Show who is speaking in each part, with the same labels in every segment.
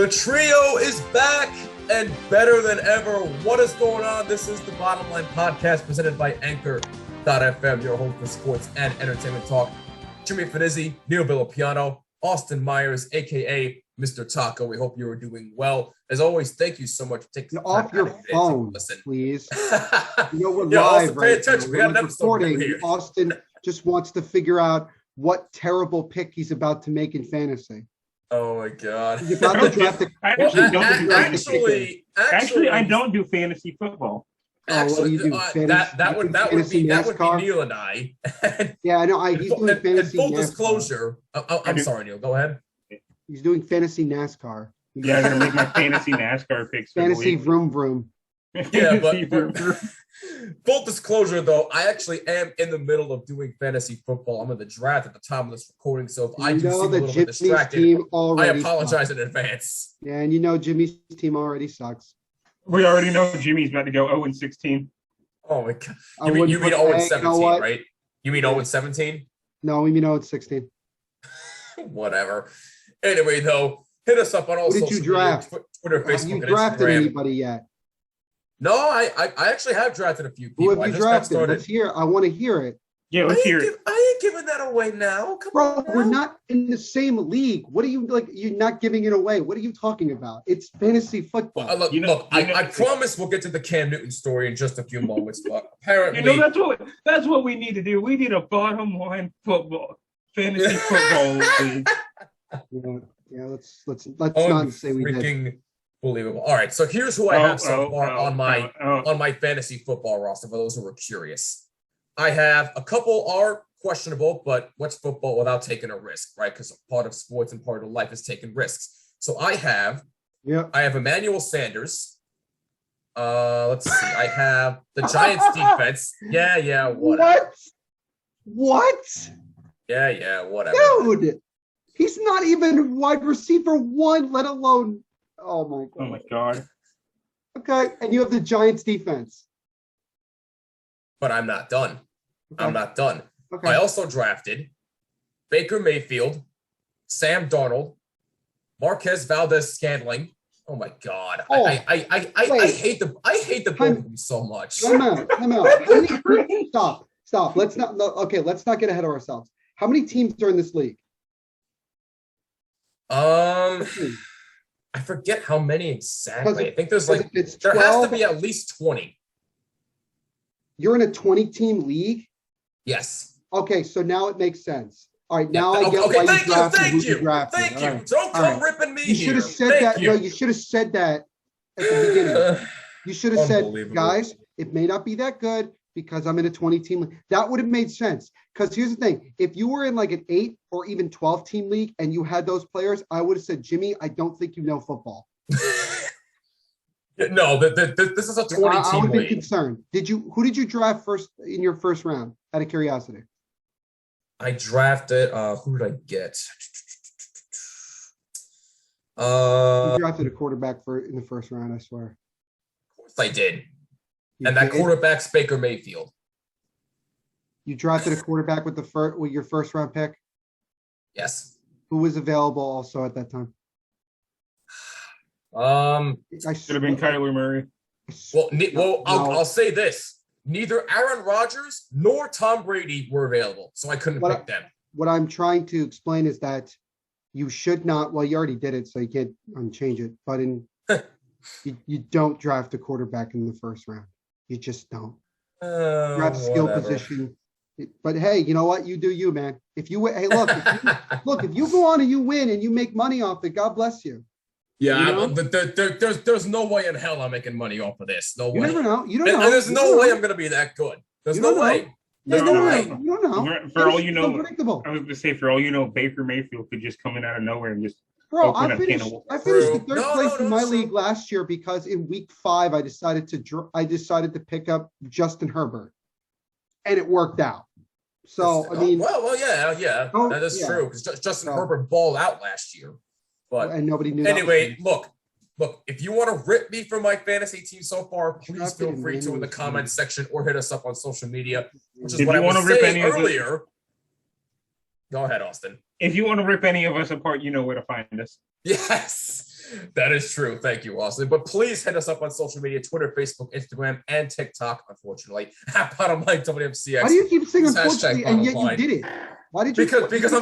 Speaker 1: The trio is back and better than ever. What is going on? This is the Bottom Line Podcast presented by Anchor.fm, your home for sports and entertainment talk. Jimmy Finizzi, Neil Villapiano, Austin Myers, a.k.a. Mr. Taco. We hope you are doing well. As always, thank you so much for taking
Speaker 2: off your phone, please. You know, we're
Speaker 1: yeah,
Speaker 2: live
Speaker 1: Austin, pay attention. We got an episode
Speaker 2: here. Austin just wants to figure out what terrible pick he's about to make in fantasy.
Speaker 1: Oh my God!
Speaker 3: Actually, I don't do fantasy football.
Speaker 1: Actually, that would be Neil and I.
Speaker 2: Yeah, I know. He's doing fantasy.
Speaker 1: Full disclosure. I'm sorry, Neil. Go ahead.
Speaker 2: He's doing fantasy NASCAR.
Speaker 3: Yeah, I'm gonna make my fantasy NASCAR picks.
Speaker 2: Fantasy vroom vroom.
Speaker 1: Yeah, but full disclosure though, I actually am in the middle of doing fantasy football. I'm in the draft at the time of this recording, so if I do seem a little bit distracted, I apologize in advance.
Speaker 2: Yeah, and you know Jimmy's team already sucks.
Speaker 3: We already know Jimmy's about to go 0-16.
Speaker 1: Oh my God! You mean 0-17, right? You mean 0-17?
Speaker 2: No, we mean 0-16.
Speaker 1: Whatever. Anyway, though, hit us up on all social media, Twitter, Facebook,
Speaker 2: Have you drafted anybody yet?
Speaker 1: No, I actually have drafted a few people.
Speaker 2: Who have you drafted? Let's hear. I want to hear it.
Speaker 3: Yeah, let's hear it.
Speaker 1: I ain't giving that away now. Come on,
Speaker 2: bro. We're not in the same league. What are you like? You're not giving it away. What are you talking about? It's fantasy football.
Speaker 1: Look, I promise we'll get to the Cam Newton story in just a few moments. But apparently,
Speaker 3: that's what we need to do. We need a bottom line fantasy football league.
Speaker 2: Yeah, let's not say we did.
Speaker 1: Believable. All right, so here's who I have so far on my fantasy football roster. For those who are curious, I have a couple are questionable, but what's football without taking a risk, right? Because part of sports and part of life is taking risks. So I have Emmanuel Sanders. Let's see. I have the Giants defense. Yeah, whatever.
Speaker 2: What?
Speaker 1: Yeah, whatever.
Speaker 2: Dude, he's not even wide receiver one, let alone. Oh my God. Okay, and you have the Giants defense.
Speaker 1: But I'm not done.
Speaker 2: Okay.
Speaker 1: I'm not done.
Speaker 2: Okay.
Speaker 1: I also drafted Baker Mayfield, Sam Darnold, Marquez Valdez-Scantling. Oh my God. I hate the both of them so much.
Speaker 2: Time out. Stop. Let's not get ahead of ourselves. How many teams are in this league?
Speaker 1: I forget how many exactly. I think there's there
Speaker 2: 12,
Speaker 1: has to be at least 20.
Speaker 2: You're in a 20-team league?
Speaker 1: Yes.
Speaker 2: Okay, so now it makes sense. All right, now I get why you drafted.
Speaker 1: Thank you. Don't come ripping me
Speaker 2: here. You should have said that. No, you should have said that at the beginning. You should have said, guys, it may not be that good because I'm in a 20-team league. That would have made sense. Because here's the thing. If you were in like an 8 or even 12-team league and you had those players, I would have said, Jimmy, I don't think you know football.
Speaker 1: No, this is a 20-team league.
Speaker 2: I would be concerned. Who did you draft first in your first round, out of curiosity?
Speaker 1: I drafted, who did I get?
Speaker 2: You drafted a quarterback in the first round, I swear.
Speaker 1: Of course I did. That quarterback's Baker Mayfield.
Speaker 2: You drafted a quarterback with your first round pick?
Speaker 1: Yes.
Speaker 2: Who was available also at that time?
Speaker 3: Should have been Kyler Murray.
Speaker 1: I'll say this. Neither Aaron Rodgers nor Tom Brady were available, so I couldn't pick them.
Speaker 2: What I'm trying to explain is that you should not, well, you already did it, so you can't unchange it, but you don't draft a quarterback in the first round. You just don't. Draft skill position. But hey, you know what? You do you, man. If you if you go on and you win and you make money off it, God bless you.
Speaker 1: Yeah, there's no way in hell I'm making money off of this. No way.
Speaker 2: You never know. You don't know.
Speaker 1: And there's no way I'm going to be that good. There's no way.
Speaker 2: There's no way. You don't know.
Speaker 3: For all you know, I was going to say, for all you know, Baker Mayfield could just come in out of nowhere and just
Speaker 2: I finished the third place in my league last year because in week 5 I decided to pick up Justin Herbert, and it worked out. So I mean,
Speaker 1: yeah, that is true because Justin Herbert balled out last year. But
Speaker 2: and nobody knew.
Speaker 1: Anyway, look, if you want to rip me from my fantasy team so far, please feel free to in the comments section or hit us up on social media, which is what I was saying earlier. Go ahead, Austin.
Speaker 3: If you want to rip any of us apart, you know where to find us.
Speaker 1: Yes. That is true. Thank you, Austin. But please hit us up on social media, Twitter, Facebook, Instagram, and TikTok, unfortunately. At Bottom Line WMCX.
Speaker 2: Why do you keep saying
Speaker 1: Use
Speaker 2: unfortunately
Speaker 1: hashtag
Speaker 2: and yet
Speaker 1: bottom
Speaker 2: you did it? Why did you?
Speaker 1: Because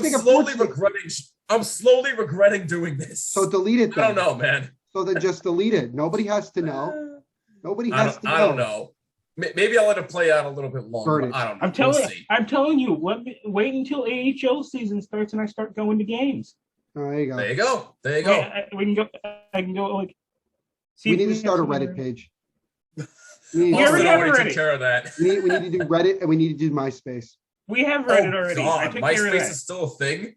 Speaker 1: I'm slowly regretting doing this.
Speaker 2: So delete it then.
Speaker 1: I don't know, man.
Speaker 2: So then just delete it. Nobody has to know. Nobody has to know.
Speaker 1: I don't know. Maybe I'll let it play out a little bit longer. I don't know.
Speaker 3: I'm telling you, wait until AHL season starts and I start going to games.
Speaker 2: Oh, there you go.
Speaker 1: There you go. There you go.
Speaker 3: We can go. I can go like.
Speaker 2: We need to start a Reddit page.
Speaker 1: We already took care of that.
Speaker 2: We need to do Reddit and we need to do MySpace.
Speaker 3: We have Reddit already.
Speaker 1: God, MySpace is still a thing.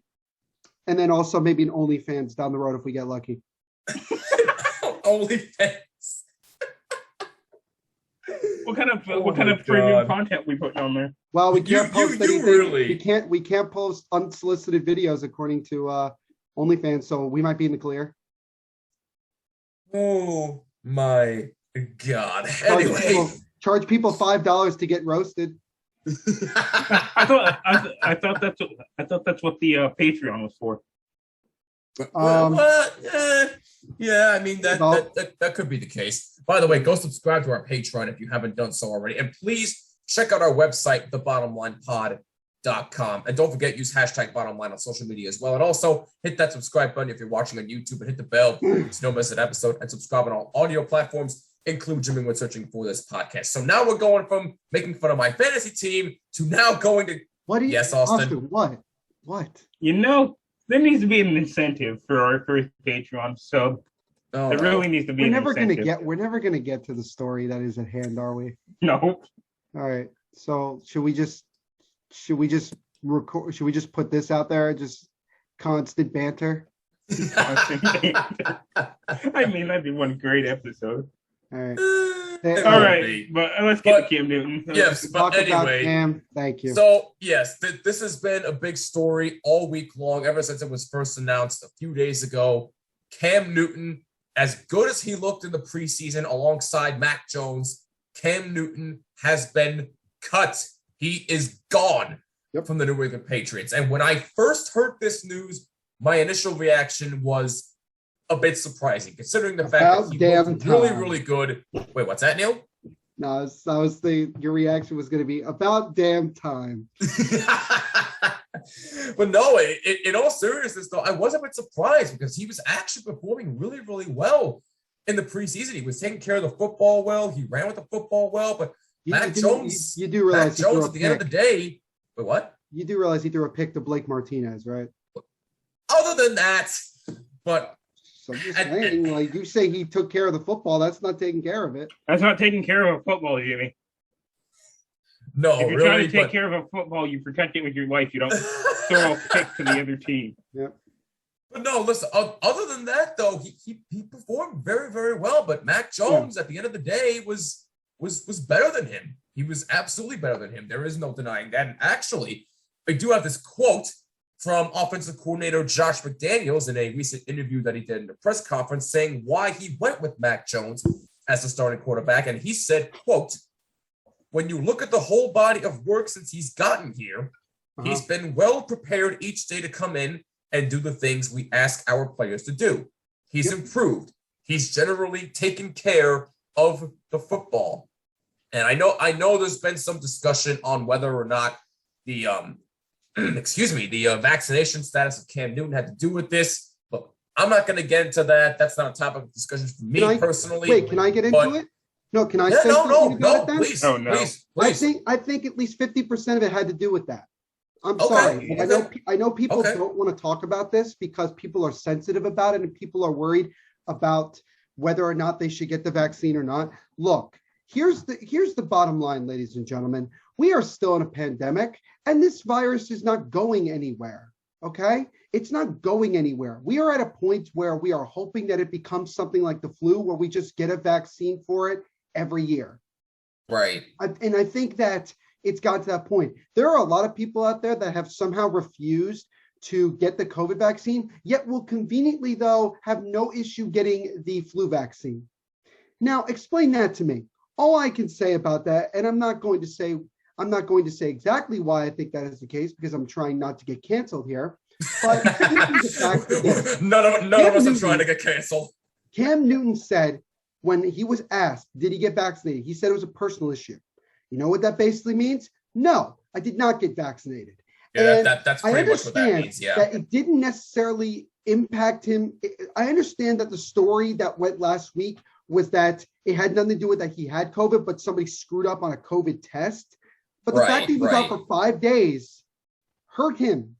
Speaker 2: And then also maybe an OnlyFans down the road if we get lucky.
Speaker 1: OnlyFans.
Speaker 3: What kind of premium content we put on there?
Speaker 2: Well, we can't post anything. Really? We can't post unsolicited videos according to OnlyFans, so we might be in the clear.
Speaker 1: Oh my God! Anyway,
Speaker 2: charge people $5 to get roasted.
Speaker 3: I thought that's what the Patreon was for.
Speaker 1: Yeah, I mean that could be the case. By the way, go subscribe to our Patreon if you haven't done so already, and please check out our website, thebottomlinepod.com, and don't forget use hashtag bottomline on social media as well. And also hit that subscribe button if you're watching on YouTube, and hit the bell so you don't miss an episode. And subscribe on all audio platforms, include Jimmy when searching for this podcast. So now we're going from making fun of my fantasy team to now going to yes, Austin.
Speaker 2: What?
Speaker 3: You know, there needs to be an incentive for our first Patreon. So there really needs to be.
Speaker 2: We're never gonna get to the story that is at hand, are we?
Speaker 3: No.
Speaker 2: All right. So should we just record? Should we just put this out there? Just constant banter.
Speaker 3: I mean, that'd be one great episode.
Speaker 2: All right.
Speaker 3: All right, but let's get to Cam Newton.
Speaker 1: Yes, but anyway,
Speaker 2: Cam, thank you.
Speaker 1: So yes, this has been a big story all week long, ever since it was first announced a few days ago. Cam Newton, as good as he looked in the preseason alongside Mac Jones, Cam Newton has been cut. He is gone from the New England Patriots. And when I first heard this news, my initial reaction was a bit surprising, considering the fact that he looked really, really good. Wait, what's that, Neil?
Speaker 2: No, your reaction was going to be about damn time.
Speaker 1: But no, in all seriousness, though, I was a bit surprised because he was actually performing really, really well in the preseason. He was taking care of the football well. He ran with the football well. But Mac Jones,
Speaker 2: you do realize
Speaker 1: Mac Jones at the end of the day, wait, what?
Speaker 2: You do realize he threw a pick to Blake Martinez, right?
Speaker 1: Other than that, but.
Speaker 2: So I'm just saying, like you say he took care of the football, that's not taking care of it.
Speaker 3: That's not taking care of a football, Jimmy.
Speaker 1: No,
Speaker 3: if you're trying to take care of a football, you protect it with your life. You don't throw a pick to the other team.
Speaker 2: Yep.
Speaker 1: But no, listen, other than that, though, he performed very, very well. But Mac Jones, at the end of the day, was better than him. He was absolutely better than him. There is no denying that. And actually, I do have this quote from offensive coordinator Josh McDaniels in a recent interview that he did in the press conference saying why he went with Mac Jones as the starting quarterback. And he said, quote, "When you look at the whole body of work since he's gotten here, he's been well prepared each day to come in and do the things we ask our players to do. He's improved. He's generally taken care of the football." And I know there's been some discussion on whether or not the the vaccination status of Cam Newton had to do with this, but I'm not going to get into that. That's not a topic of discussion for me personally.
Speaker 2: Wait, can I get into it? No, can I say something about it then?
Speaker 1: Please, please.
Speaker 2: I think at least 50% of it had to do with that. I'm sorry. I know people don't want to talk about this because people are sensitive about it and people are worried about whether or not they should get the vaccine or not. Look, here's the bottom line, ladies and gentlemen. We are still in a pandemic, and this virus is not going anywhere, okay? It's not going anywhere. We are at a point where we are hoping that it becomes something like the flu, where we just get a vaccine for it every year.
Speaker 1: Right.
Speaker 2: And I think that it's got to that point. There are a lot of people out there that have somehow refused to get the COVID vaccine, yet will conveniently, though, have no issue getting the flu vaccine. Now, explain that to me. All I can say about that, and I'm not going to say exactly why I think that is the case because I'm trying not to get canceled here. But this is the fact that
Speaker 1: none of us are trying to get canceled.
Speaker 2: Cam Newton said when he was asked, did he get vaccinated? He said it was a personal issue. You know what that basically means? No, I did not get vaccinated.
Speaker 1: Yeah, that's pretty much what that means. Yeah.
Speaker 2: That it didn't necessarily impact him. I understand that the story that went last week was that it had nothing to do with that he had COVID, but somebody screwed up on a COVID test. But the fact that he was out for 5 days hurt him,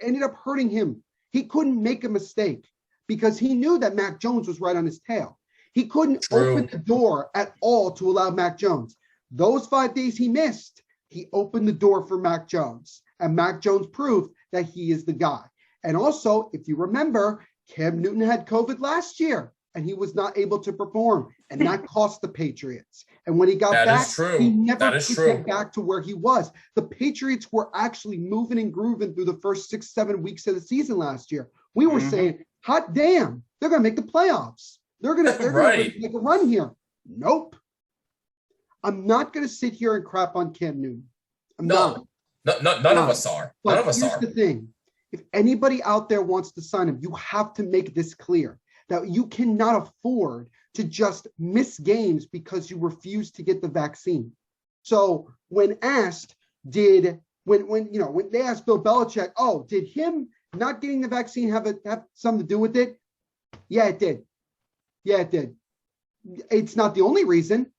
Speaker 2: ended up hurting him. He couldn't make a mistake because he knew that Mac Jones was right on his tail. He couldn't open the door at all to allow Mac Jones. Those 5 days he missed, he opened the door for Mac Jones. And Mac Jones proved that he is the guy. And also, if you remember, Cam Newton had COVID last year and he was not able to perform. And that cost the Patriots. And when he got back, he never could get back to where he was. The Patriots were actually moving and grooving through the first 6-7 weeks of the season last year. We were saying, hot damn, they're going to make the playoffs. They're going to make a run here. Nope. I'm not going to sit here and crap on Cam Newton.
Speaker 1: None of us are. None of us are.
Speaker 2: Here's the thing. If anybody out there wants to sign him, you have to make this clear that you cannot afford to just miss games because you refuse to get the vaccine. So when asked, when they asked Bill Belichick, oh, did him not getting the vaccine have something to do with it? Yeah, it did. Yeah, it did. It's not the only reason,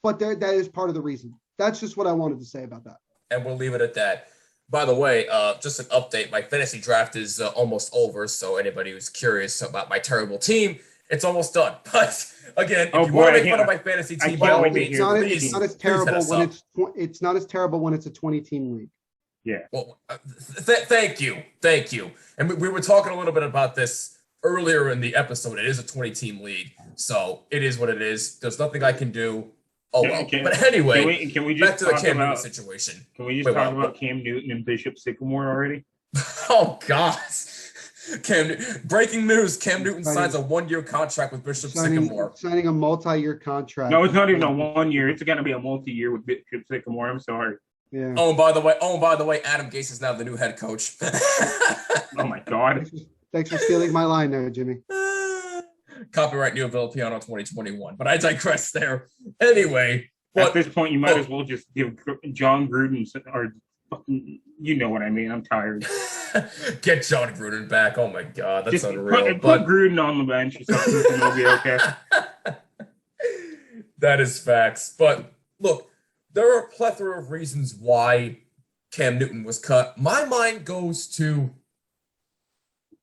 Speaker 2: but that is part of the reason. That's just what I wanted to say about that.
Speaker 1: And we'll leave it at that. By the way, just an update, my fantasy draft is almost over, so anybody who's curious about my terrible team, it's almost done. But again, if you want to make fun of my fantasy team, by all means,
Speaker 2: it's not as terrible when it's a 20-team league.
Speaker 3: Yeah.
Speaker 1: Well, thank you. And we were talking a little bit about this earlier in the episode. It is a 20-team league, so it is what it is. There's nothing I can do. Oh, well. But anyway,
Speaker 3: can we just
Speaker 1: back to the Cam Newton situation.
Speaker 3: Can we just talk about Cam Newton and Bishop Sycamore already?
Speaker 1: Oh, God. Breaking news, Cam Newton signs a 1-year contract with Bishop Sycamore.
Speaker 2: Signing a multi-year contract.
Speaker 3: No, it's not even a 1 year. It's going to be a multi-year with Bishop Sycamore. I'm sorry.
Speaker 2: Yeah.
Speaker 1: Oh, and by the way, Adam Gase is now the new head coach.
Speaker 3: Oh, my God.
Speaker 2: Thanks for stealing my line there, Jimmy.
Speaker 1: Copyright New Villapiano 2021. But I digress there. Anyway.
Speaker 3: At this point, you might as well just give John Gruden or you know what I mean. I'm tired.
Speaker 1: Get John Gruden back. Oh, my God. That's unreal.
Speaker 3: Put Gruden on the bench or something and it'll be okay.
Speaker 1: That is facts. But look, there are a plethora of reasons why Cam Newton was cut. My mind goes to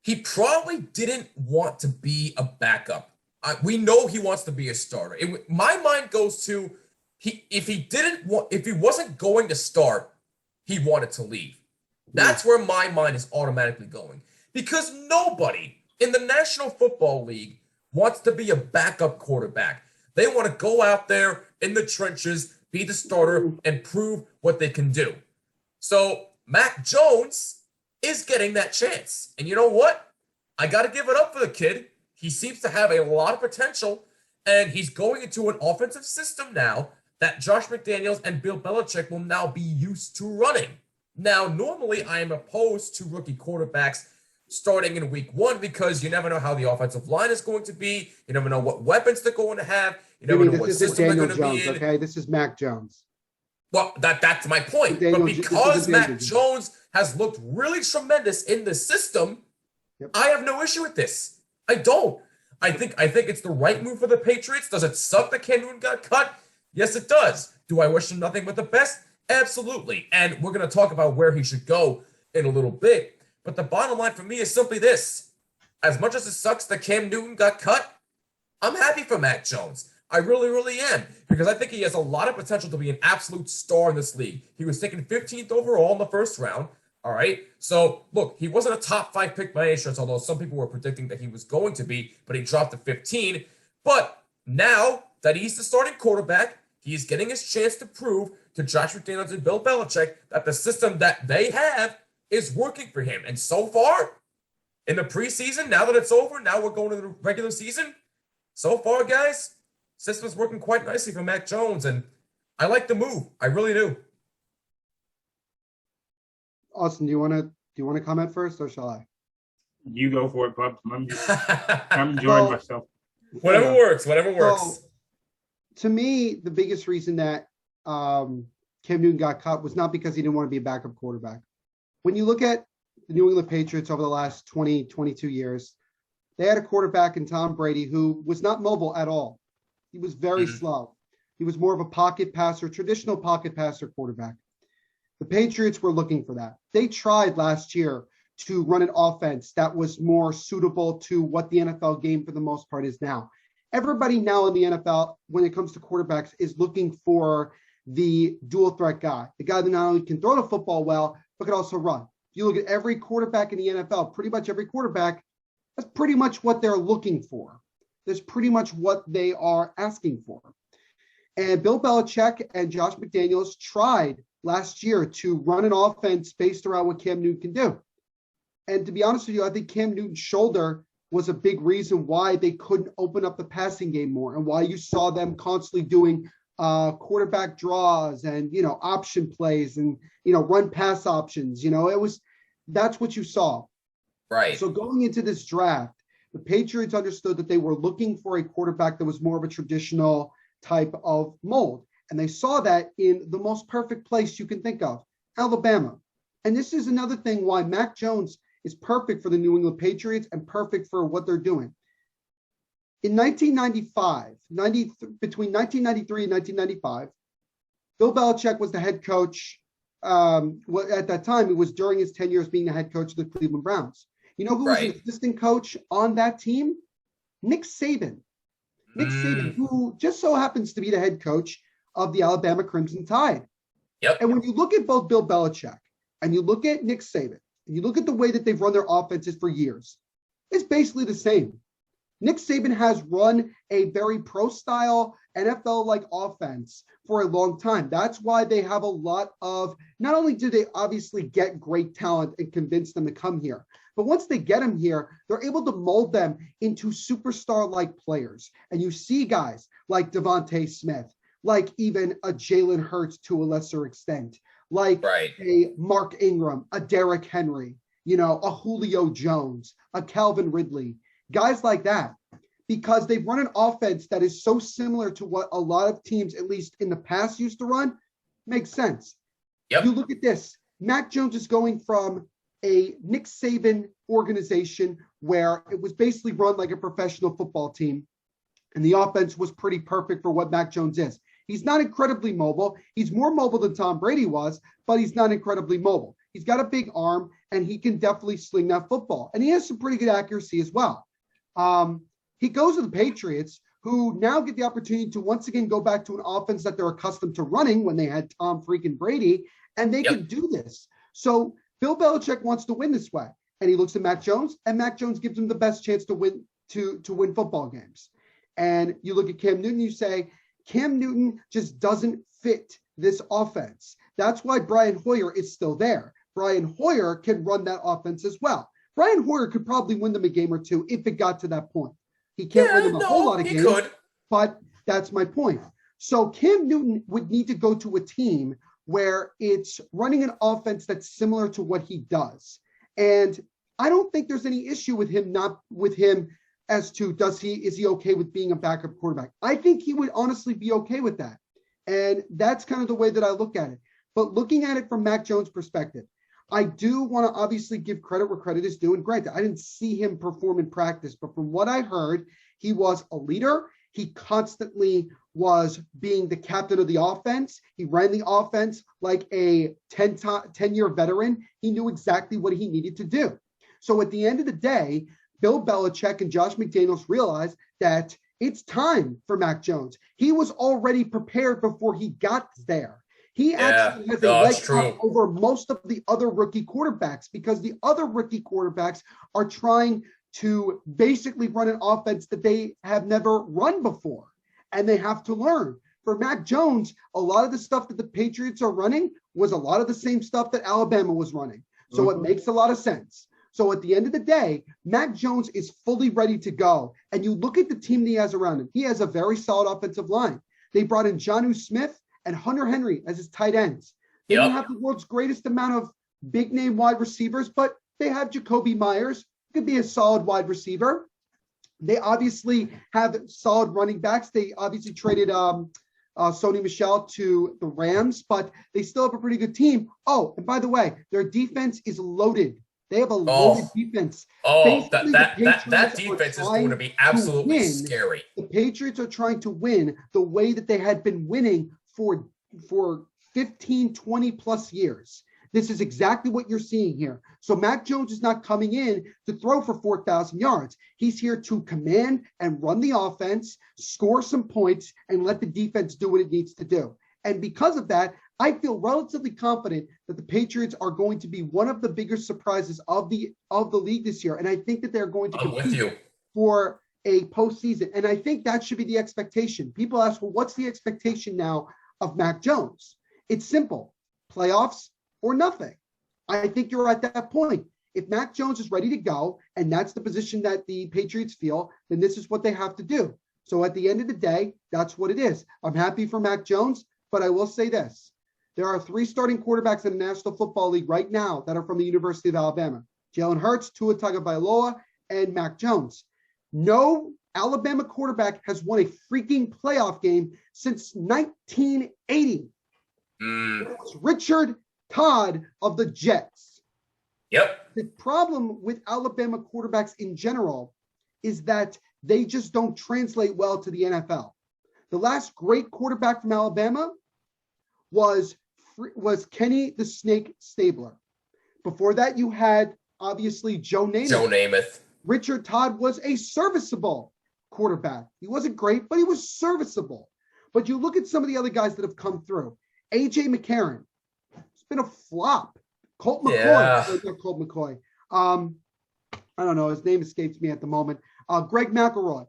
Speaker 1: he probably didn't want to be a backup. We know he wants to be a starter. My mind goes to if he wasn't going to start, he wanted to leave. That's where my mind is automatically going. Because nobody in the National Football League wants to be a backup quarterback. They want to go out there in the trenches, be the starter, and prove what they can do. So Mac Jones is getting that chance. And you know what? I got to give it up for the kid. He seems to have a lot of potential, and he's going into an offensive system now that Josh McDaniels and Bill Belichick will now be used to running. Now, normally I am opposed to rookie quarterbacks starting in week 1 because you never know how the offensive line is going to be. You never know what weapons they're going to have. You never know what system they're going to be in.
Speaker 2: Okay, this is Mac Jones.
Speaker 1: Well, that's my point. But because Mac Jones has looked really tremendous in the system, I have no issue with this. I don't. I think it's the right move for the Patriots. Does it suck that Cam Newton got cut? Yes, it does. Do I wish him nothing but the best? Absolutely. And we're going to talk about where he should go in a little bit. But the bottom line for me is simply this. As much as it sucks that Cam Newton got cut, I'm happy for Mac Jones. I really, really am, because I think he has a lot of potential to be an absolute star in this league. He was taken 15th overall in the first round, all right? So, look, he wasn't a top 5 pick by any stretch, although some people were predicting that he was going to be, but he dropped to 15. But now that he's the starting quarterback, he's getting his chance to prove to Josh McDaniels and Bill Belichick that the system that they have is working for him. And so far, in the preseason, now that it's over, now we're going to the regular season, so far, guys, system's working quite nicely for Mac Jones, and I like the move. I really do.
Speaker 2: Austin, do you want to comment first, or shall I?
Speaker 3: You go for it, Bubs. I'm enjoying myself.
Speaker 1: Whatever works. Whatever works.
Speaker 2: So, to me, the biggest reason that Cam Newton got cut was not because he didn't want to be a backup quarterback. When you look at the New England Patriots over the last 20, 22 years, they had a quarterback in Tom Brady who was not mobile at all. He was very slow. He was more of a pocket passer, traditional pocket passer quarterback. The Patriots were looking for that. They tried last year to run an offense that was more suitable to what the NFL game for the most part is now. Everybody now in the NFL, when it comes to quarterbacks, is looking for the dual threat guy, the guy that not only can throw the football well, but can also run. If you look at every quarterback in the NFL, pretty much every quarterback, that's pretty much what they're looking for. That's pretty much what they are asking for. And Bill Belichick and Josh McDaniels tried last year to run an offense based around what Cam Newton can do. And to be honest with you, I think Cam Newton's shoulder was a big reason why they couldn't open up the passing game more and why you saw them constantly doing quarterback draws and, option plays and, run pass options. That's what you saw.
Speaker 1: Right.
Speaker 2: So going into this draft, the Patriots understood that they were looking for a quarterback that was more of a traditional type of mold. And they saw that in the most perfect place you can think of, Alabama. And this is another thing why Mac Jones is perfect for the New England Patriots and perfect for what they're doing. In 1995, between 1993 and 1995, Bill Belichick was the head coach. At that time, it was during his tenure as being the head coach of the Cleveland Browns. You know who was an assistant coach on that team? Nick Saban. Nick Saban, who just so happens to be the head coach of the Alabama Crimson Tide.
Speaker 1: Yep.
Speaker 2: And when you look at both Bill Belichick and you look at Nick Saban, and you look at the way that they've run their offenses for years, it's basically the same. Nick Saban has run a very pro-style, NFL-like offense for a long time. That's why they have a lot of, not only do they obviously get great talent and convince them to come here, but once they get them here, they're able to mold them into superstar-like players. And you see guys like Devontae Smith, like even a Jalen Hurts to a lesser extent, like a Mark Ingram, a Derrick Henry, a Julio Jones, a Calvin Ridley, guys like that, because they've run an offense that is so similar to what a lot of teams, at least in the past, used to run. Makes sense.
Speaker 1: Yep.
Speaker 2: You look at this. Mac Jones is going from a Nick Saban organization where it was basically run like a professional football team, and the offense was pretty perfect for what Mac Jones is. He's not incredibly mobile. He's more mobile than Tom Brady was, but he's not incredibly mobile. He's got a big arm, and he can definitely sling that football. And he has some pretty good accuracy as well. He goes to the Patriots, who now get the opportunity to once again go back to an offense that they're accustomed to running when they had Tom freaking Brady, and they can do this. So Bill Belichick wants to win this way, and he looks at Mac Jones, and Mac Jones gives him the best chance to win football games. And you look at Cam Newton, you say, Cam Newton just doesn't fit this offense. That's why Brian Hoyer is still there. Brian Hoyer can run that offense as well. Brian Hoyer could probably win them a game or two if it got to that point. He can't win them a whole lot of games, but that's my point. So Cam Newton would need to go to a team where it's running an offense that's similar to what he does. And I don't think there's any issue with him as to is he okay with being a backup quarterback? I think he would honestly be okay with that. And that's kind of the way that I look at it. But looking at it from Mac Jones' perspective, I do want to obviously give credit where credit is due. And granted, I didn't see him perform in practice, but from what I heard, he was a leader. He constantly was being the captain of the offense. He ran the offense like a 10-year veteran. He knew exactly what he needed to do. So at the end of the day, Bill Belichick and Josh McDaniels realized that it's time for Mac Jones. He was already prepared before he got there. He actually has a leg up over most of the other rookie quarterbacks because the other rookie quarterbacks are trying to basically run an offense that they have never run before, and they have to learn. For Mac Jones, a lot of the stuff that the Patriots are running was a lot of the same stuff that Alabama was running. So it makes a lot of sense. So at the end of the day, Mac Jones is fully ready to go. And you look at the team that he has around him. He has a very solid offensive line. They brought in Jonnu Smith and Hunter Henry as his tight ends. They don't have the world's greatest amount of big name wide receivers, but they have Jacoby Myers, could be a solid wide receiver. They obviously have solid running backs. They obviously traded Sony Michel to the Rams, but they still have a pretty good team. Oh, and by the way, their defense is loaded. They have a loaded defense.
Speaker 1: That defense is going to be absolutely scary.
Speaker 2: The Patriots are trying to win the way that they had been winning for 15, 20 plus years. This is exactly what you're seeing here. So Mac Jones is not coming in to throw for 4,000 yards. He's here to command and run the offense, score some points, and let the defense do what it needs to do. And because of that, I feel relatively confident that the Patriots are going to be one of the bigger surprises of the league this year. And I think that they're going to compete for a postseason. And I think that should be the expectation. People ask, well, what's the expectation now of Mac Jones? It's simple. Playoffs or nothing. I think you're at that point. If Mac Jones is ready to go, and that's the position that the Patriots feel, then this is what they have to do. So at the end of the day, that's what it is. I'm happy for Mac Jones, but I will say this. There are 3 starting quarterbacks in the National Football League right now that are from the University of Alabama. Jalen Hurts, Tua Tagovailoa, and Mac Jones. No Alabama quarterback has won a freaking playoff game since 1980. It's Richard Todd of the Jets.
Speaker 1: Yep.
Speaker 2: The problem with Alabama quarterbacks in general is that they just don't translate well to the NFL. The last great quarterback from Alabama was Kenny the Snake Stabler. Before that, you had obviously Joe Namath. Richard Todd was a serviceable quarterback. He wasn't great, but he was serviceable. But you look at some of the other guys that have come through. A.J. McCarron. It's been a flop. Colt McCoy. Not Colt McCoy. I don't know. His name escapes me at the moment. Greg McElroy.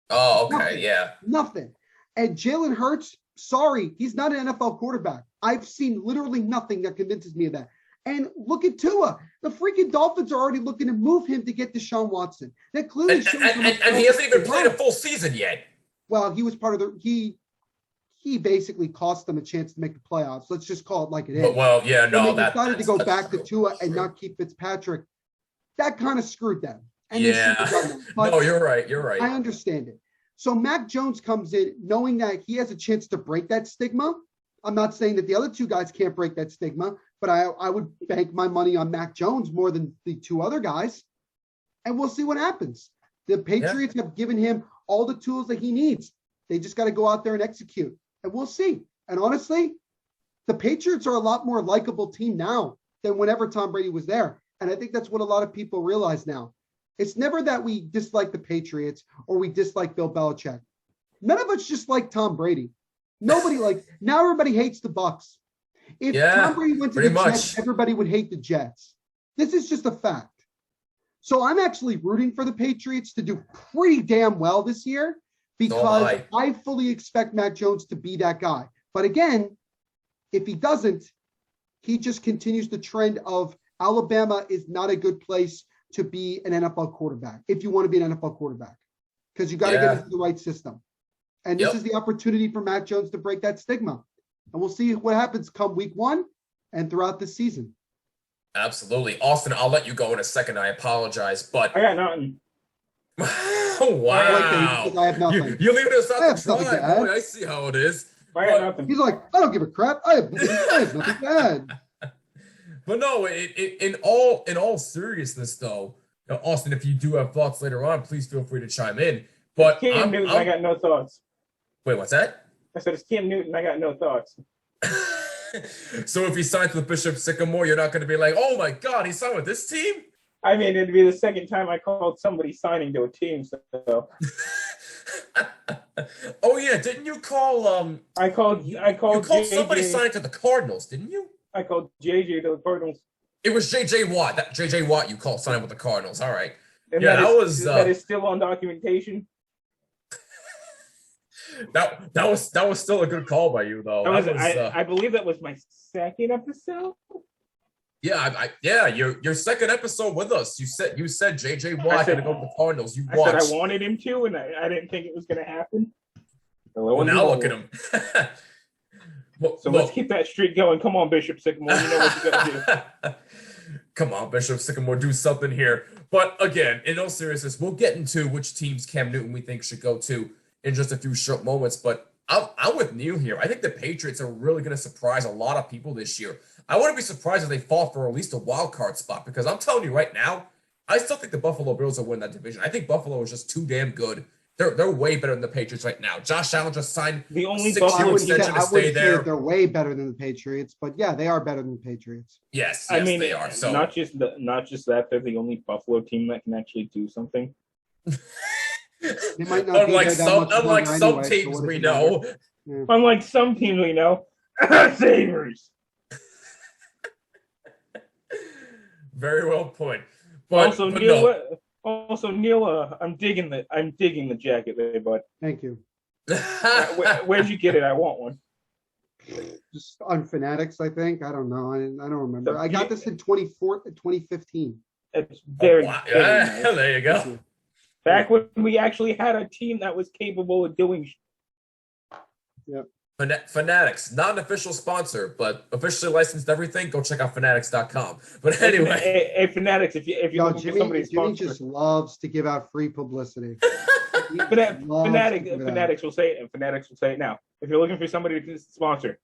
Speaker 1: Oh, okay.
Speaker 2: Nothing. And Jalen Hurts, sorry, he's not an NFL quarterback. I've seen literally nothing that convinces me of that. And look at Tua. The freaking Dolphins are already looking to move him to get Deshaun Watson. That clearly shows
Speaker 1: and he hasn't even played a full season yet.
Speaker 2: Well, he was part of he basically cost them a chance to make the playoffs. Let's just call it like it is.
Speaker 1: They
Speaker 2: decided to go back to Tua and not keep Fitzpatrick. That kind of screwed them. And
Speaker 1: no, you're right.
Speaker 2: I understand it. So Mac Jones comes in knowing that he has a chance to break that stigma. I'm not saying that the other 2 guys can't break that stigma, but I would bank my money on Mac Jones more than the 2 other guys. And we'll see what happens. The Patriots have given him all the tools that he needs. They just got to go out there and execute. And we'll see. And honestly, the Patriots are a lot more likable team now than whenever Tom Brady was there. And I think that's what a lot of people realize now. It's never that we dislike the Patriots or we dislike Bill Belichick. None of us just like Tom Brady. Nobody likes. Now everybody hates the Bucs. If Tom Brady went to the Jets, everybody would hate the Jets. This is just a fact. So I'm actually rooting for the Patriots to do pretty damn well this year because I fully expect Mac Jones to be that guy. But again, if he doesn't, he just continues the trend of Alabama is not a good place to be an NFL quarterback if you want to be an NFL quarterback because you got to get into the right system. And this is the opportunity for Mac Jones to break that stigma. And we'll see what happens come week 1 and throughout the season.
Speaker 1: Absolutely. Austin, I'll let you go in a second. I apologize, but
Speaker 3: I got nothing.
Speaker 1: Oh, wow.
Speaker 2: I have nothing.
Speaker 1: You're leaving us out to dry, boy. I see how it is.
Speaker 3: I got nothing.
Speaker 2: He's like, I don't give a crap. I have nothing to add.
Speaker 1: But no, in all seriousness, though, Austin, if you do have thoughts later on, please feel free to chime in. But
Speaker 3: Cam Newton, I got no thoughts.
Speaker 1: Wait, what's that?
Speaker 3: I said it's Cam Newton. I got no thoughts.
Speaker 1: So if he signed to the Bishop Sycamore, you're not going to be like, oh my God, he signed with this team?
Speaker 3: I mean, it'd be the second time I called somebody signing to a team. So.
Speaker 1: Oh yeah, didn't you call?
Speaker 3: I called
Speaker 1: somebody signed to the Cardinals, didn't you?
Speaker 3: I called JJ to the Cardinals.
Speaker 1: It was JJ Watt. That JJ Watt you called signed with the Cardinals. All right.
Speaker 3: And that is still on documentation.
Speaker 1: That was still a good call by you though.
Speaker 3: I believe that was my second episode.
Speaker 1: Yeah, your second episode with us. You said JJ Watt going to go to the Cardinals. I
Speaker 3: said I wanted him to, and I didn't think it was going to happen.
Speaker 1: Well, now look at him.
Speaker 3: So let's keep that streak going. Come on, Bishop Sycamore. You know what you got to do.
Speaker 1: Come on, Bishop Sycamore, do something here. But again, in all seriousness, we'll get into which teams Cam Newton we think should go to in just a few short moments. But I'm with Neil here. I think the Patriots are really going to surprise a lot of people this year. I wouldn't be surprised if they fall for at least a wild card spot, because I'm telling you right now, I still think the Buffalo Bills will win that division. I think Buffalo is just too damn good. They're way better than the Patriots right now. Josh Allen just signed
Speaker 3: the only
Speaker 1: a 6-year extension to stay there.
Speaker 2: They're way better than the Patriots, but yeah, they are better than the Patriots.
Speaker 1: Yes,
Speaker 3: I mean,
Speaker 1: they are. So
Speaker 3: not just that, they're the only Buffalo team that can actually do something.
Speaker 2: They might not
Speaker 1: unlike some teams we know.
Speaker 2: Yeah.
Speaker 3: Unlike some teams we know, Sabres.
Speaker 1: Very well put. But
Speaker 3: Neil, I'm digging the jacket there, bud.
Speaker 2: Thank you.
Speaker 3: Where'd you get it? I want one.
Speaker 2: Just on Fanatics, I think. I don't know. I don't remember. I got this in 2015.
Speaker 3: It's very,
Speaker 1: wow.
Speaker 3: very nice.
Speaker 1: There you go.
Speaker 3: Back when we actually had a team that was capable of doing.
Speaker 2: Yep.
Speaker 1: Fanatics, not an official sponsor, but officially licensed everything. Go check out fanatics.com. But anyway,
Speaker 3: hey, Fanatics, if you're looking for somebody to sponsor,
Speaker 2: Jimmy just loves to give out free publicity.
Speaker 3: Fanatics will say it, and Fanatics will say it now. If you're looking for somebody to sponsor,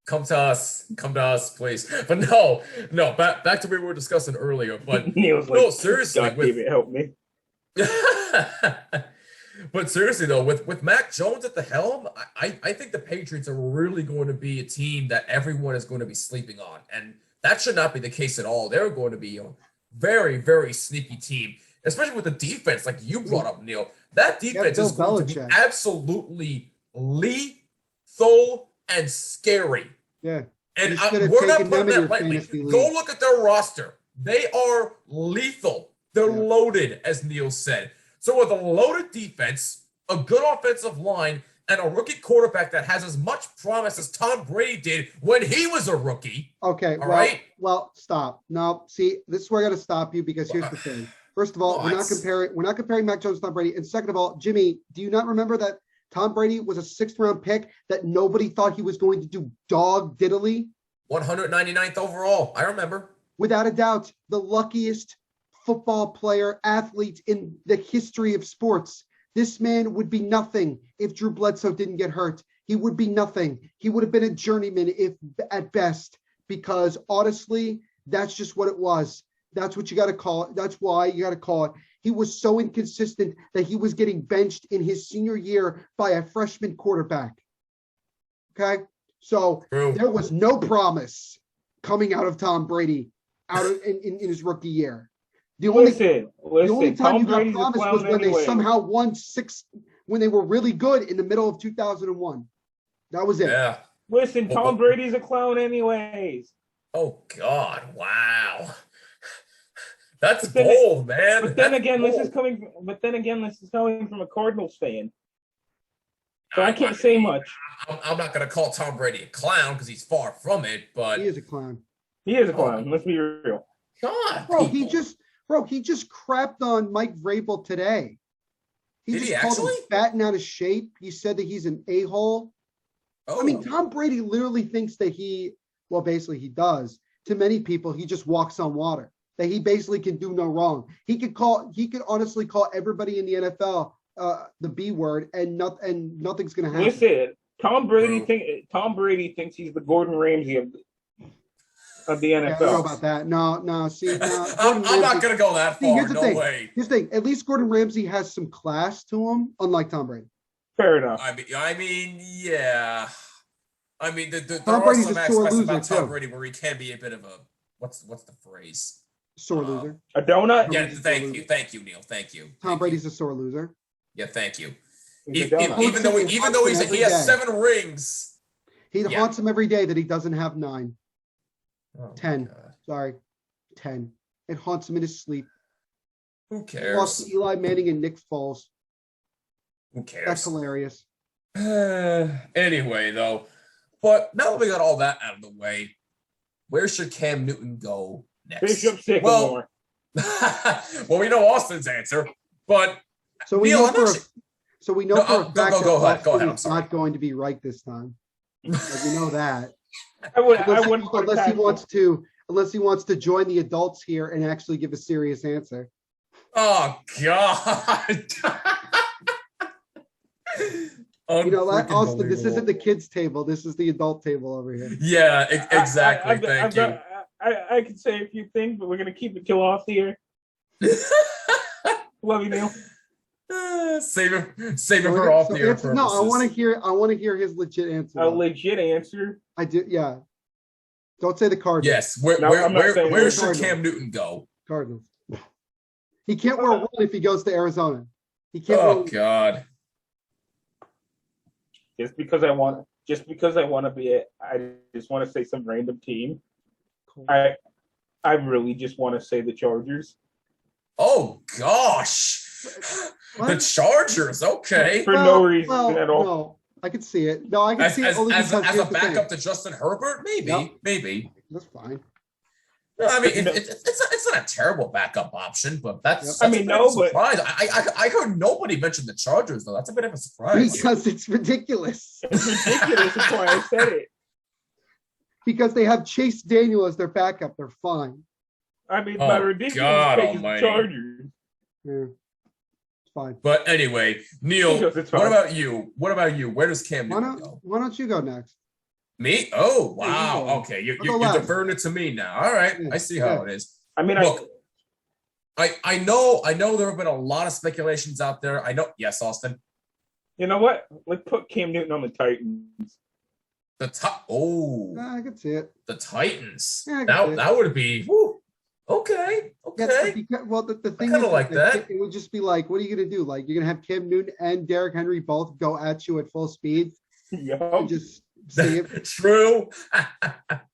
Speaker 1: come to us, please. But no, back to what we were discussing earlier. But
Speaker 3: Neil's
Speaker 1: no, seriously,
Speaker 3: God, David, help me.
Speaker 1: But seriously though, with Mac Jones at the helm, I think the Patriots are really going to be a team that everyone is going to be sleeping on, and that should not be the case at all. They're going to be a very, very sneaky team, especially with the defense, like you brought up, Neil. That defense is going to be absolutely lethal and scary.
Speaker 2: Yeah,
Speaker 1: and we're not putting that lightly. Go look at their roster; they are lethal. They're loaded, as Neil said. So with a loaded defense, a good offensive line, and a rookie quarterback that has as much promise as Tom Brady did when he was a rookie.
Speaker 2: Okay, well, stop. No, see, this is where I got to stop you, because here's the thing. First of all, we're not comparing Mac Jones to Tom Brady. And second of all, Jimmy, do you not remember that Tom Brady was a 6th-round pick that nobody thought he was going to do dog diddly?
Speaker 1: 199th overall. I remember.
Speaker 2: Without a doubt, the luckiest football player, athlete in the history of sports. This man would be nothing if Drew Bledsoe didn't get hurt. He would be nothing. He would have been a journeyman if at best, because honestly, that's just what it was. That's what you got to call it. That's why you got to call it. He was so inconsistent that he was getting benched in his senior year by a freshman quarterback. Okay? So there was no promise coming out of Tom Brady in his rookie year. The only time you got promise was when they somehow won 6, when they were really good in the middle of 2001. That was it.
Speaker 1: Yeah.
Speaker 3: Listen, Tom Brady's a clown anyways.
Speaker 1: Oh, God. Wow. That's bold, man.
Speaker 3: But then again, this is coming from a Cardinals fan. So I can't say much.
Speaker 1: I'm not going to call Tom Brady a clown because he's far from it, but
Speaker 2: he is a clown.
Speaker 3: He is a clown. Let's be real.
Speaker 1: God,
Speaker 2: bro, he just crapped on Mike Vrabel today.
Speaker 1: Did he actually?
Speaker 2: Him fat and out of shape. He said that he's an a-hole.
Speaker 1: Oh.
Speaker 2: I mean, Tom Brady literally thinks that basically he does. To many people, he just walks on water. That he basically can do no wrong. He could honestly call everybody in the NFL the B word, and nothing's going to happen.
Speaker 3: Listen, Tom Brady thinks he's the Gordon Ramsay of the NFL.
Speaker 2: I don't know about that. No. See,
Speaker 1: I'm not going to go that far. No way.
Speaker 2: Here's the thing. At least Gordon Ramsay has some class to him, unlike Tom Brady.
Speaker 3: Fair enough.
Speaker 1: I mean, yeah. I mean, there
Speaker 2: Tom
Speaker 1: are some aspects about Tom Brady where he can be a bit of a what's the phrase?
Speaker 2: Sore loser.
Speaker 3: A donut?
Speaker 1: Yeah, thank you, Neil. Thank you.
Speaker 2: Tom Brady's a sore loser.
Speaker 1: Yeah, thank you. Even though he has 7 rings,
Speaker 2: he haunts him every day that he doesn't have 9. 10. Sorry. 10. It haunts him in his sleep.
Speaker 1: Who cares?
Speaker 2: He lost to Eli Manning and Nick Foles.
Speaker 1: Who cares?
Speaker 2: That's hilarious.
Speaker 1: Anyway, though, but now that we got all that out of the way, where should Cam Newton go next?
Speaker 3: Bishop Sycamore.
Speaker 1: Well, we know Austin's answer, but
Speaker 2: so we know for a fact that
Speaker 1: go ahead.
Speaker 2: Austin's not going to be right this time. Like, we know that.
Speaker 3: I wouldn't
Speaker 2: unless he wants to unless he wants to join the adults here and actually give a serious answer.
Speaker 1: Oh God.
Speaker 2: You know what, Austin? This isn't the kids' table. This is the adult table over here.
Speaker 1: Yeah, exactly. Thank you.
Speaker 3: I could say a few things, but we're gonna keep it till off the air. Love you, Neil.
Speaker 1: Save it for off the air purposes.
Speaker 2: No, I want to hear his legit answer.
Speaker 3: A legit answer.
Speaker 2: I do. Yeah. Don't say the Cardinals.
Speaker 1: Yes. Where should Cam Newton go?
Speaker 2: Cardinals. He can't wear one if he goes to Arizona. He can't.
Speaker 1: Oh God.
Speaker 3: Just because I want to be it, I just want to say some random team. Cool. I really just want to say the Chargers.
Speaker 1: Oh gosh. What? The Chargers, okay.
Speaker 3: For no reason at all.
Speaker 2: No, I could see it. No, I can see it only
Speaker 1: as a backup to Justin Herbert, maybe.
Speaker 2: That's fine.
Speaker 1: No, I mean it's not a terrible backup option, but that's
Speaker 3: but
Speaker 1: surprise. I heard nobody mention the Chargers though. That's a bit of a surprise.
Speaker 2: Because it's ridiculous.
Speaker 3: It's ridiculous. That's why I said it.
Speaker 2: Because they have Chase Daniel as their backup, they're fine.
Speaker 3: I mean, my ridiculous take is the Chargers.
Speaker 2: Yeah. Fine.
Speaker 1: But anyway, Neil, what about you? Where does Cam Newton go?
Speaker 2: Why don't you go next?
Speaker 1: Me? Oh, wow. Okay, you're deferring it to me now. All right, I see how it is.
Speaker 3: I mean,
Speaker 1: look, I know there have been a lot of speculations out there. I know. Yes, Austin.
Speaker 3: You know what? Let's put Cam Newton on the Titans.
Speaker 2: I could see it.
Speaker 1: The Titans.
Speaker 2: Yeah,
Speaker 1: that would be. Whew. Okay.
Speaker 2: Yeah, well, the thing is,
Speaker 1: like that.
Speaker 2: It would just be like, what are you going to do? Like, you're going to have Cam Newton and Derrick Henry both go at you at full speed.
Speaker 3: Yeah.
Speaker 2: Just see it.
Speaker 1: True. That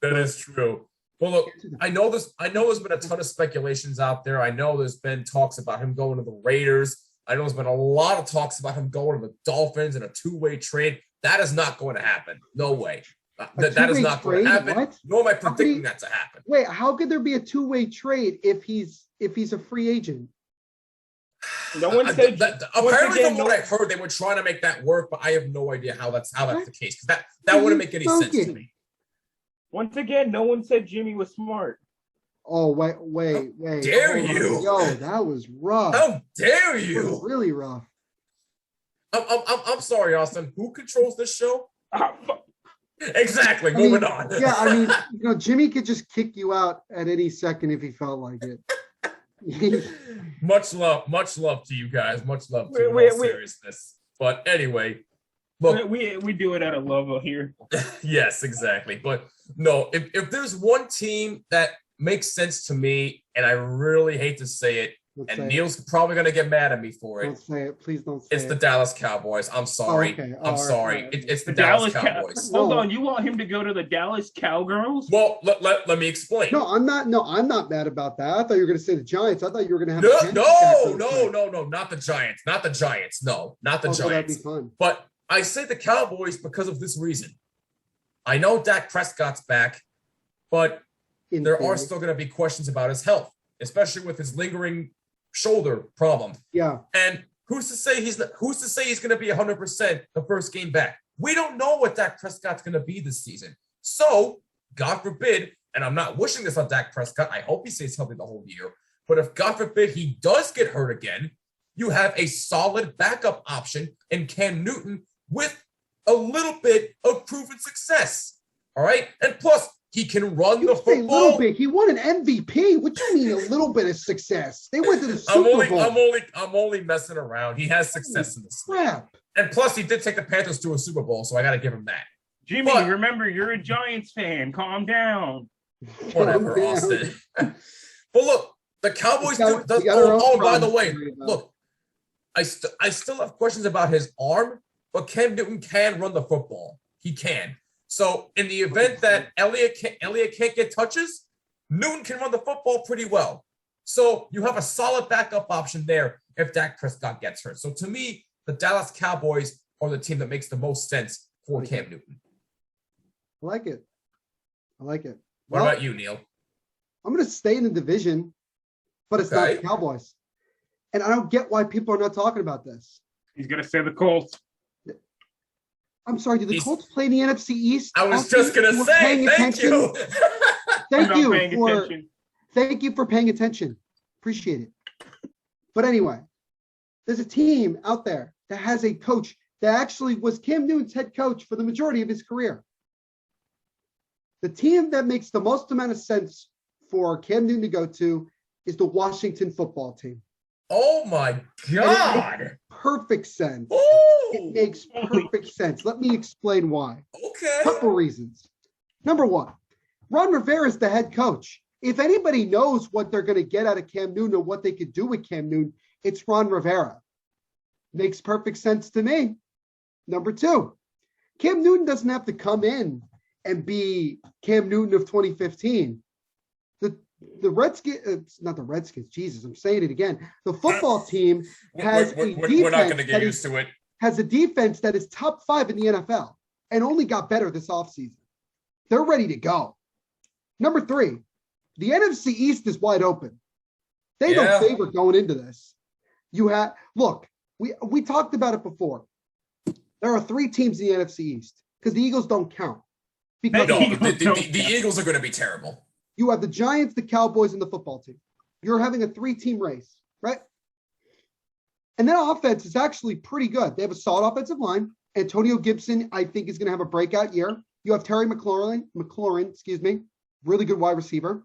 Speaker 1: is true. Well, look, I know there's been a ton of speculations out there. I know there's been talks about him going to the Raiders. I know there's been a lot of talks about him going to the Dolphins in a two-way trade. That is not going to happen. No way. That is not going to happen. What? Nor am I predicting that to happen.
Speaker 2: Wait, how could there be a two-way trade if he's a free agent?
Speaker 3: No one said.
Speaker 1: Apparently, from what I heard, they were trying to make that work, but I have no idea how that's the case. Because that wouldn't make any sense to me.
Speaker 3: Once again, no one said Jimmy was smart.
Speaker 2: Oh wait!
Speaker 1: How dare you?
Speaker 2: Yo, that was rough.
Speaker 1: How dare you?
Speaker 2: That was really rough.
Speaker 1: I'm sorry, Austin. Who controls this show? Exactly. Moving on.
Speaker 2: Yeah, I mean, Jimmy could just kick you out at any second if he felt like it.
Speaker 1: Much love to you guys. Much love to you. Seriousness. But anyway, look,
Speaker 3: we do it out of love here.
Speaker 1: Yes, exactly. But no, if there's one team that makes sense to me, and I really hate to say it, Neil's probably going to get mad at me for it.
Speaker 2: Don't say it. Please don't say it.
Speaker 1: It's the Dallas Cowboys. I'm sorry.
Speaker 2: Okay.
Speaker 1: I'm sorry. It's the Dallas Cowboys.
Speaker 3: Hold on. You want him to go to the Dallas Cowgirls?
Speaker 1: Well, let me explain.
Speaker 2: No, I'm not mad about that. I thought you were going to say the Giants. I thought you were going to have
Speaker 1: No, not the Giants. Not the Giants. No, not the Giants.
Speaker 2: That'd be fun.
Speaker 1: But I say the Cowboys because of this reason. I know Dak Prescott's back, but there are still going to be questions about his health, especially with his lingering shoulder problem.
Speaker 2: Yeah.
Speaker 1: And who's to say he's going to be 100% the first game back? We don't know what Dak Prescott's going to be this season. So, God forbid, and I'm not wishing this on Dak Prescott. I hope he stays healthy the whole year. But if God forbid he does get hurt again, you have a solid backup option in Cam Newton with a little bit of proven success. All right? And plus, he can run the football. A little bit.
Speaker 2: He won an MVP. What do you mean a little bit of success? They went to the Super
Speaker 1: Bowl. I'm only messing around. He has success in this.
Speaker 2: Crap.
Speaker 1: And plus, he did take the Panthers to a Super Bowl, so I got to give him that.
Speaker 3: Jimmy, remember, you're a Giants fan. Calm down.
Speaker 1: Whatever, Austin. But look, the Cowboys do. Oh, by the way, look, I still have questions about his arm, but Cam Newton can run the football. He can. So in the event that Elliott can't get touches, Newton can run the football pretty well. So you have a solid backup option there if Dak Prescott gets hurt. So to me, the Dallas Cowboys are the team that makes the most sense for Cam Newton.
Speaker 2: I like it.
Speaker 1: What about you, Neil?
Speaker 2: I'm going to stay in the division, but it's not the Cowboys. And I don't get why people are not talking about this.
Speaker 3: He's going to say the Colts.
Speaker 2: I'm sorry, did the Colts play in the NFC East?
Speaker 1: I was just going to say, thank you.
Speaker 2: Thank you for paying attention. Appreciate it. But anyway, there's a team out there that has a coach that actually was Cam Newton's head coach for the majority of his career. The team that makes the most amount of sense for Cam Newton to go to is the Washington football team.
Speaker 1: Oh my God.
Speaker 2: Perfect sense.
Speaker 1: Ooh.
Speaker 2: It makes perfect sense. Let me explain why.
Speaker 1: Okay.
Speaker 2: Couple reasons. Number one, Ron Rivera is the head coach. If anybody knows what they're going to get out of Cam Newton or what they could do with Cam Newton, it's Ron Rivera. Makes perfect sense to me. Number two, Cam Newton doesn't have to come in and be Cam Newton of 2015. The Redskins, not the Redskins, Jesus, I'm saying it again. The football team has
Speaker 1: we're not going to get used to it.
Speaker 2: Has a defense that is top 5 in the NFL and only got better this offseason. They're ready to go. Number three, the NFC East is wide open. They don't favor going into this. We talked about it before. There are 3 teams in the NFC East because the Eagles don't count. Because
Speaker 1: the Eagles are going to be terrible.
Speaker 2: You have the Giants, the Cowboys, and the football team. You're having a 3-team race, right? And that offense is actually pretty good. They have a solid offensive line. Antonio Gibson, I think, is going to have a breakout year. You have Terry McLaurin, really good wide receiver.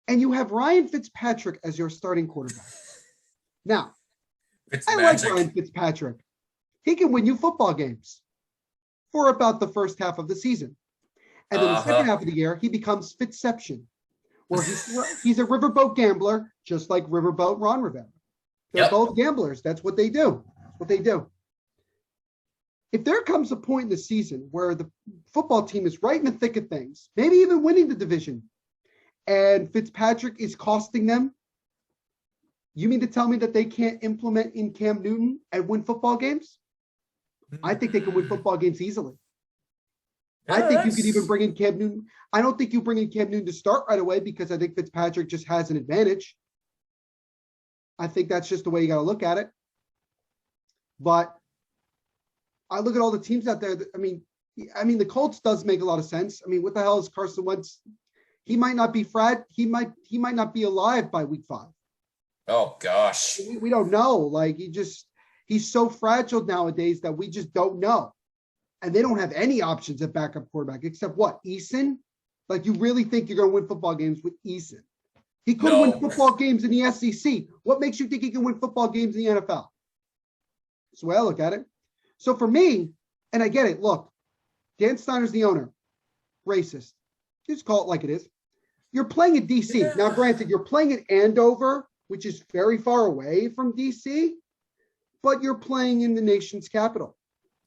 Speaker 2: And you have Ryan Fitzpatrick as your starting quarterback. Now, I like Ryan Fitzpatrick. He can win you football games for about the first half of the season. And then the second half of the year, he becomes Fitzception, where he's a riverboat gambler, just like Riverboat Ron Rivera. They're both gamblers. That's what they do. If there comes a point in the season where the football team is right in the thick of things, maybe even winning the division, and Fitzpatrick is costing them, you mean to tell me that they can't implement in Cam Newton and win football games? I think they can win football games easily. I think you could even bring in Cam Newton. I don't think you bring in Cam Newton to start right away because I think Fitzpatrick just has an advantage. I think that's just the way you got to look at it. But I look at all the teams out there. I mean, the Colts does make a lot of sense. I mean, what the hell is Carson Wentz? He might not be he might not be alive by week 5.
Speaker 1: Oh gosh.
Speaker 2: We don't know. Like he's so fragile nowadays that we just don't know. And they don't have any options at backup quarterback except what? Eason? Like, you really think you're going to win football games with Eason? He could win football games in the SEC. What makes you think he can win football games in the NFL? That's the way I look at it. So for me, and I get it, look, Dan Snyder's the owner. Racist. Just call it like it is. You're playing at DC. Yeah. Now, granted, you're playing at Andover, which is very far away from DC, but you're playing in the nation's capital.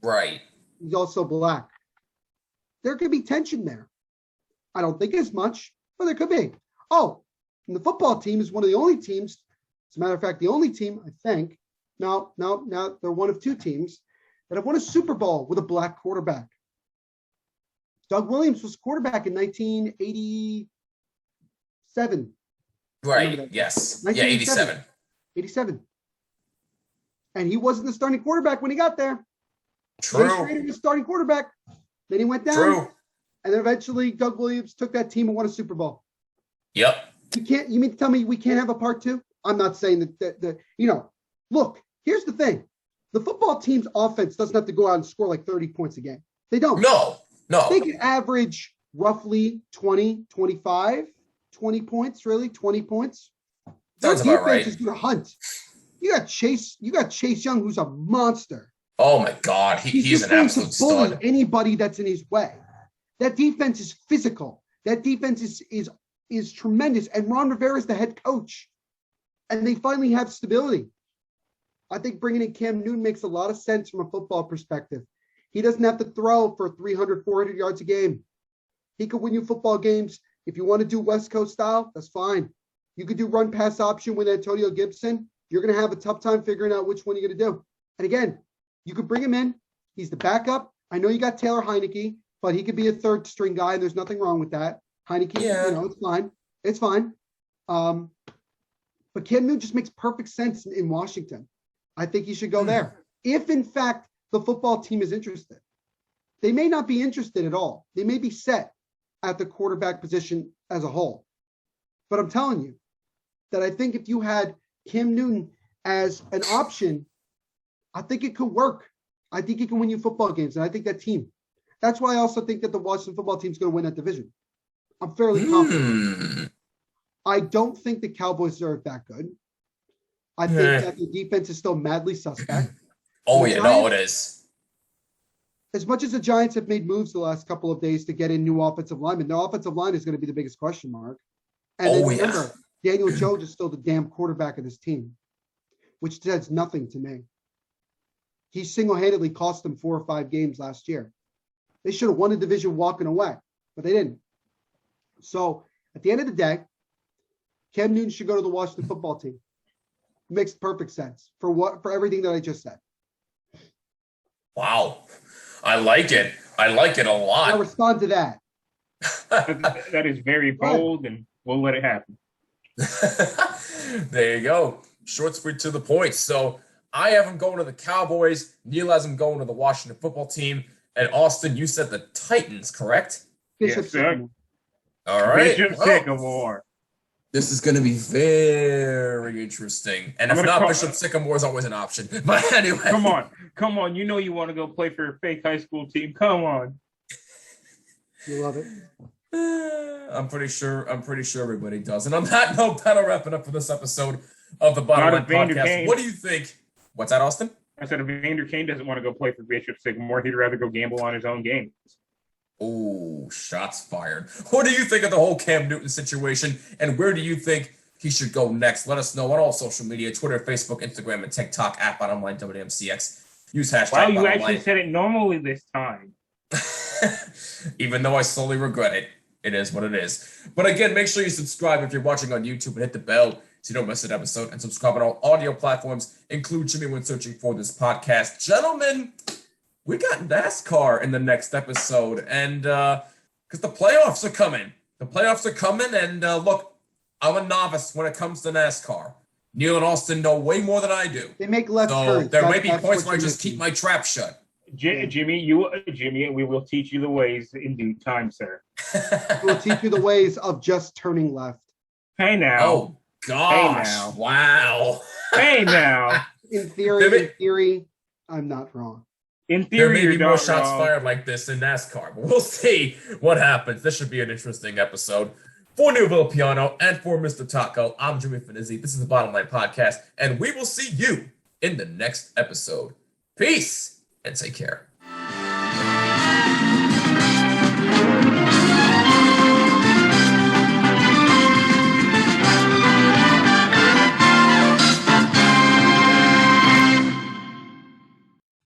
Speaker 1: Right.
Speaker 2: He's also black. There could be tension there. I don't think as much, but there could be. Oh, and the football team is one of the only teams, as a matter of fact, the only team, I think, now they're one of 2 teams that have won a Super Bowl with a black quarterback. Doug Williams was quarterback in 1987.
Speaker 1: Right, yes. Yeah, 87.
Speaker 2: 87. And he wasn't the starting quarterback when he got there.
Speaker 1: True.
Speaker 2: He was starting quarterback. Then he went down. True. And then eventually Doug Williams took that team and won a Super Bowl.
Speaker 1: Yep.
Speaker 2: You mean to tell me we can't have a part 2? I'm not saying that look, here's the thing. The football team's offense doesn't have to go out and score like 30 points a game. They don't.
Speaker 1: No.
Speaker 2: They can average roughly 20 points, really, 20 points. Their defense is going to hunt. You got Chase Young, who's a monster.
Speaker 1: Oh my God, he's an absolute stud. Bully
Speaker 2: anybody that's in his way. That defense is physical. That defense is tremendous. And Ron Rivera is the head coach. And they finally have stability. I think bringing in Cam Newton makes a lot of sense from a football perspective. He doesn't have to throw for 300, 400 yards a game. He could win you football games. If you want to do West Coast style, that's fine. You could do run pass option with Antonio Gibson. You're going to have a tough time figuring out which one you're going to do. And again, you could bring him in. He's the backup. I know you got Taylor Heineke, but he could be a 3rd string guy. And there's nothing wrong with that. Heineke, it's fine. It's fine. But Cam Newton just makes perfect sense in Washington. I think he should go there. If, in fact, the football team is interested. They may not be interested at all. They may be set. at the quarterback position as a whole. But I'm telling you that I think if you had Cam Newton as an option, I think it could work. I think it can win you football games, and I think that team. That's why I also think that the Washington football team is going to win that division. I'm fairly confident. I don't think the Cowboys are that good. I think that the defense is still madly suspect.
Speaker 1: It is.
Speaker 2: As much as the Giants have made moves the last couple of days to get in new offensive linemen, their offensive line is going to be the biggest question mark. And then remember, Daniel Jones is still the damn quarterback of this team, which says nothing to me. He single-handedly cost them 4 or 5 games last year. They should have won the division walking away, but they didn't. So at the end of the day, Cam Newton should go to the Washington football team. Makes perfect sense for everything that I just said.
Speaker 1: Wow. I like it. I like it a lot.
Speaker 2: I'll respond to that.
Speaker 3: That is very bold, and we'll let it happen.
Speaker 1: There you go. Short, sweet, to the point. So I have him going to the Cowboys. Neil has him going to the Washington football team. And Austin, you said the Titans, correct?
Speaker 2: Bishop
Speaker 3: Sycamore.
Speaker 1: All right.
Speaker 3: Bishop Sycamore.
Speaker 1: This is going to be very interesting. And if not, Bishop Sycamore is always an option. But anyway.
Speaker 3: Come on. You know you want to go play for a fake high school team. Come on.
Speaker 2: You love it.
Speaker 1: I'm pretty sure everybody does. And on that note, that'll wrap it up for this episode of the Bottom Line Podcast. What do you think? What's that, Austin?
Speaker 3: I said if Vander Kane doesn't want to go play for Bishop Sycamore, he'd rather go gamble on his own games.
Speaker 1: Oh, shots fired. What do you think of the whole Cam Newton situation, and where do you think he should go next? Let us know on all social media, Twitter, Facebook, Instagram, and TikTok at BottomLine WMCX. Use hashtag
Speaker 3: Wow, you
Speaker 1: BottomLine.
Speaker 3: actually said it normally this time.
Speaker 1: Even though I slowly regret it. It is what it is. But again, make sure you subscribe if you're watching on YouTube and hit the bell so you don't miss an episode. And subscribe on all audio platforms. Include Jimmy when searching for this podcast. Gentlemen, we got NASCAR in the next episode. And because the playoffs are coming. And look, I'm a novice when it comes to NASCAR. Neil and Austin know way more than I do.
Speaker 2: They make left turns.
Speaker 1: There may be points where I just keep my trap shut.
Speaker 3: Jimmy, we will teach you the ways in due time, sir.
Speaker 2: We'll teach you the ways of just turning left.
Speaker 3: Hey now.
Speaker 1: Oh gosh! Hey now. Wow.
Speaker 3: Hey now.
Speaker 2: In theory, I'm not wrong.
Speaker 3: In theory,
Speaker 1: there may be more shots fired like this in NASCAR, but we'll see what happens. This should be an interesting episode. For Neil Villapiano and for Mr. Taco, I'm Jimmy Finizzi. This is the Bottom Line Podcast, and we will see you in the next episode. Peace and take care.